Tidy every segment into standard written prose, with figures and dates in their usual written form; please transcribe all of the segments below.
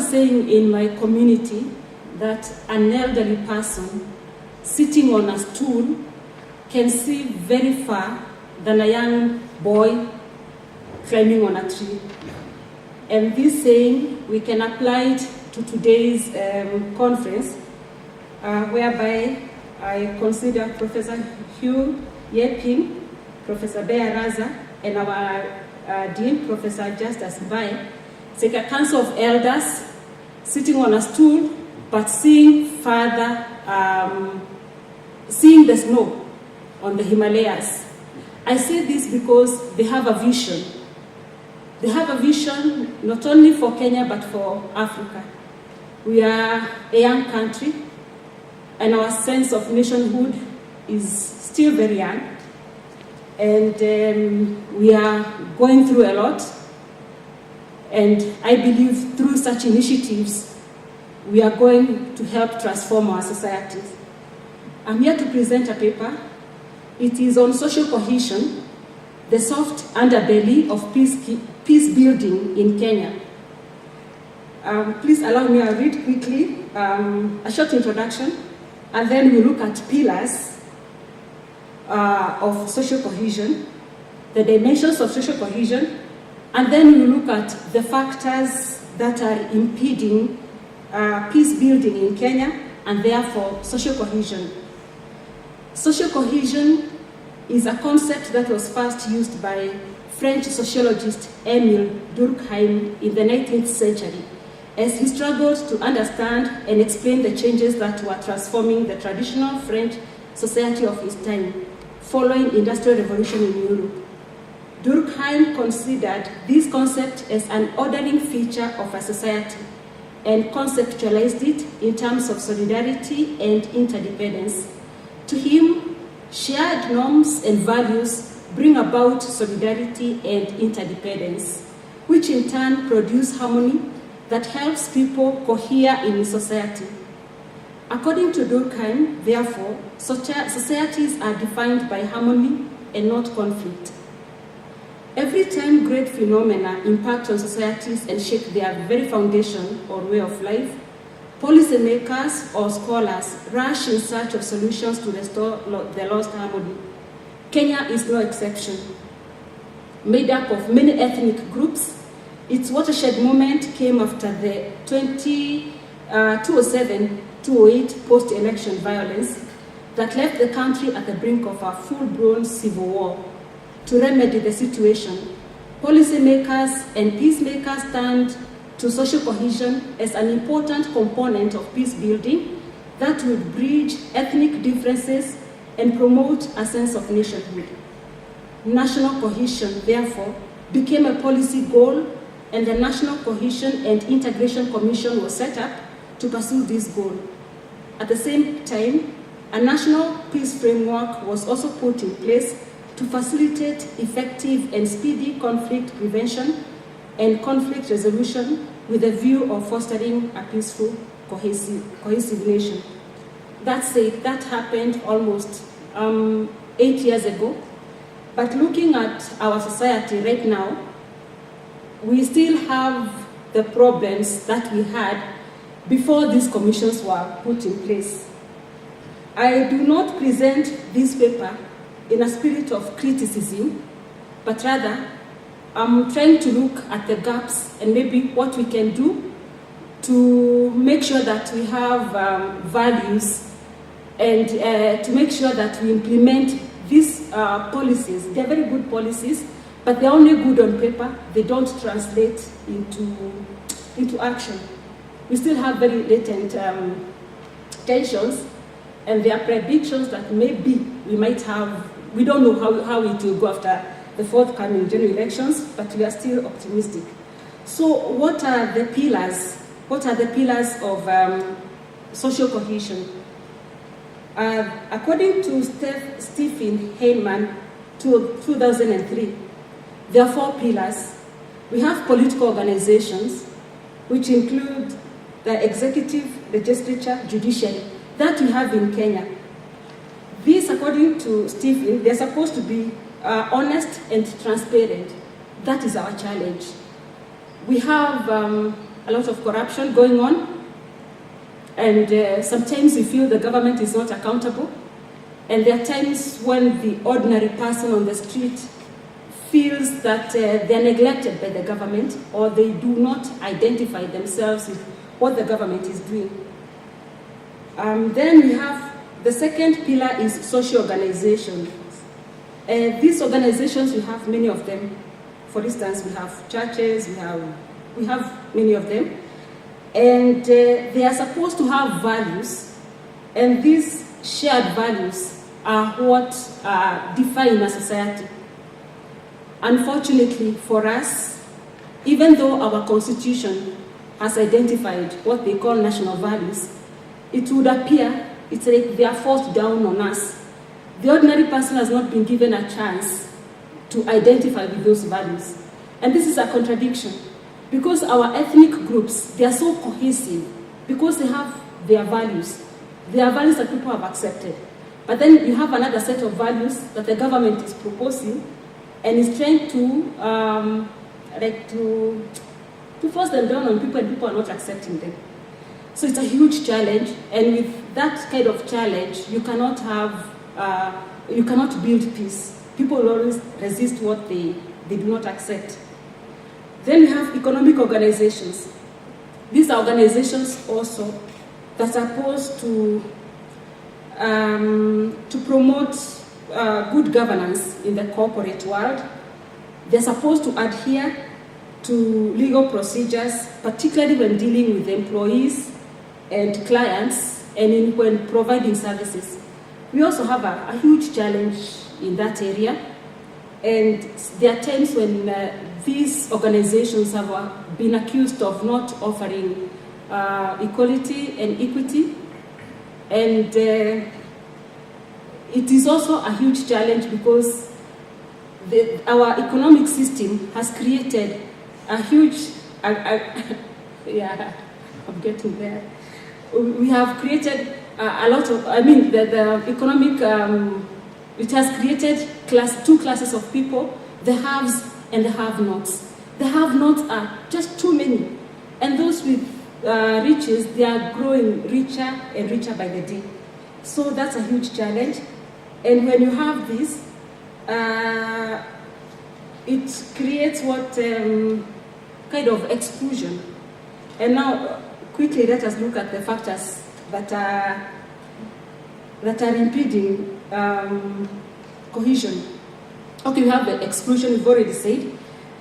saying in my community that an elderly person sitting on a stool can see very far than a young boy climbing on a tree. And this saying, we can apply it to today's conference, whereby I consider Professor Hugh Yeping, Professor Bea Raza, and our Dean, Professor Justus Mbaye. It's like a council of elders sitting on a stool, but seeing further, seeing the snow on the Himalayas. I say this because they have a vision. They have a vision not only for Kenya, but for Africa. We are a young country, and our sense of nationhood is still very young. And we are going through a lot. And I believe through such initiatives, we are going to help transform our societies. I'm here to present a paper. It is on social cohesion, the soft underbelly of peace building in Kenya. Please allow me to read quickly a short introduction, and then we look at pillars of social cohesion, the dimensions of social cohesion, and then we look at the factors that are impeding peace building in Kenya, and therefore social cohesion. Social cohesion is a concept that was first used by French sociologist Émile Durkheim in the 19th century, as he struggled to understand and explain the changes that were transforming the traditional French society of his time, following Industrial Revolution in Europe. Durkheim considered this concept as an ordering feature of a society and conceptualized it in terms of solidarity and interdependence. To him, shared norms and values bring about solidarity and interdependence, which in turn produce harmony that helps people cohere in society. According to Durkheim, therefore, societies are defined by harmony and not conflict. Every time great phenomena impact on societies and shake their very foundation or way of life, policymakers or scholars rush in search of solutions to restore the lost harmony. Kenya is no exception. Made up of many ethnic groups, its watershed moment came after the 2007-2008 post-election violence that left the country at the brink of a full-blown civil war. To remedy the situation, policymakers and peacemakers turned to social cohesion as an important component of peace building that would bridge ethnic differences and promote a sense of nationhood. National cohesion, therefore, became a policy goal, and the National Cohesion and Integration Commission was set up to pursue this goal. At the same time, a national peace framework was also put in place to facilitate effective and speedy conflict prevention and conflict resolution with a view of fostering a peaceful, cohesive nation. That said, that happened almost 8 years ago. But looking at our society right now, we still have the problems that we had before these commissions were put in place. I do not present this paper in a spirit of criticism, but rather I'm trying to look at the gaps and maybe what we can do to make sure that we have values and to make sure that we implement these policies. They're very good policies, but they're only good on paper. They don't translate into action. We still have very latent tensions, and there are predictions that maybe we might have. We don't know how it will go after the forthcoming general elections, but we are still optimistic. So what are the pillars? What are the pillars of social cohesion? According to Stephen Heinemann, 2003, there are 4 pillars. We have political organizations, which include the executive, legislature, judiciary, that we have in Kenya. These, according to Stephen, they're supposed to be honest and transparent. That is our challenge. We have a lot of corruption going on, and sometimes we feel the government is not accountable, and there are times when the ordinary person on the street feels that they're neglected by the government, or they do not identify themselves with what the government is doing. Then we have the second pillar is social organizations. These organizations, we have many of them. For instance, we have churches, we have many of them, and they are supposed to have values, and these shared values are what define a society. Unfortunately for us, even though our constitution has identified what they call national values, it would appear it's like they are forced down on us. The ordinary person has not been given a chance to identify with those values. And this is a contradiction, because our ethnic groups, they are so cohesive, because they have their values that people have accepted. But then you have another set of values that the government is proposing and is trying to force them down on people, and people are not accepting them. So it's a huge challenge, and with that kind of challenge, you cannot build peace. People will always resist what they do not accept. Then we have economic organizations. These are organizations also that are supposed to promote good governance in the corporate world. They're supposed to adhere to legal procedures, particularly when dealing with employees and clients, and when providing services. We also have a huge challenge in that area, and there are times when these organizations have been accused of not offering equality and equity, and it is also a huge challenge because our economic system has created a huge, yeah, I'm getting there. We have created a lot of, the economic, it has created two classes of people, the haves and the have-nots. The have-nots are just too many, and those with riches, they are growing richer and richer by the day. So that's a huge challenge. And when you have this, it creates what kind of exclusion. And now, quickly, let us look at the factors that are impeding cohesion. Okay, we have the exclusion, we've already said. We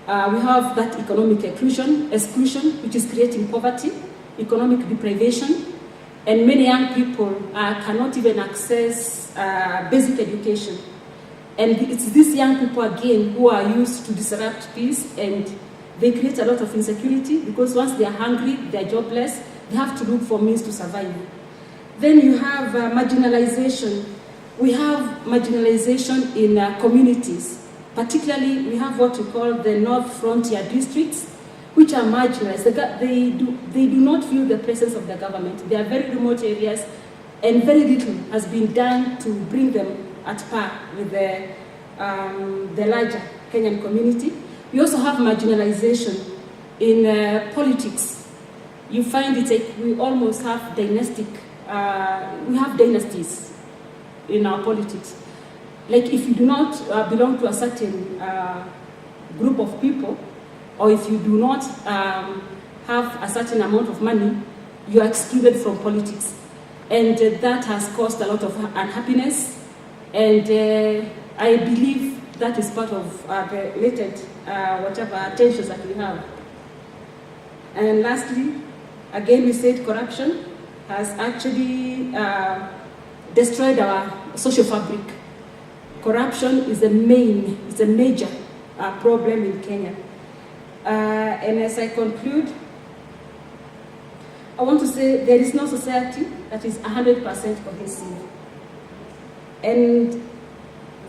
have that economic exclusion, which is creating poverty, economic deprivation, and many young people cannot even access basic education. And it's these young people, again, who are used to disrupt peace, and they create a lot of insecurity, because once they are hungry, they are jobless, they have to look for means to survive. Then you have marginalization. We have marginalization in communities. Particularly, we have what we call the North Frontier districts, which are marginalized. They do not feel the presence of the government. They are very remote areas, and very little has been done to bring them at par with the larger Kenyan community. We also have marginalization in politics. You find it like we almost have dynastic, we have dynasties in our politics. Like if you do not belong to a certain group of people, or if you do not have a certain amount of money, you are excluded from politics. And that has caused a lot of unhappiness, and I believe that is part of the latent tensions that we have. And lastly, again, we said corruption has actually destroyed our social fabric. Corruption is a major problem in Kenya. And as I conclude, I want to say there is no society that is 100% cohesive. And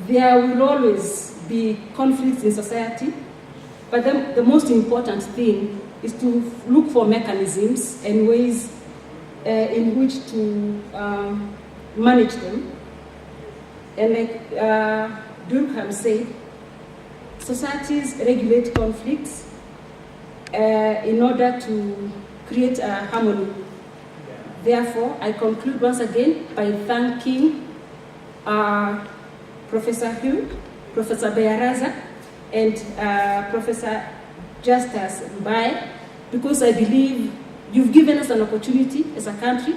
there will always be conflicts in society, but the most important thing is to look for mechanisms and ways in which to manage them. And like Durkheim said, societies regulate conflicts in order to create a harmony. Therefore, I conclude once again by thanking Professor Hugh, Professor Bayaraza, and Professor Justus Mbaye, because I believe you've given us an opportunity as a country,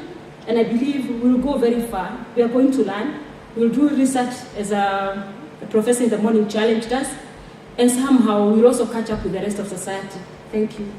and I believe we'll go very far. We are going to learn. We'll do research as a professor in the morning challenged us, and somehow we'll also catch up with the rest of society. Thank you.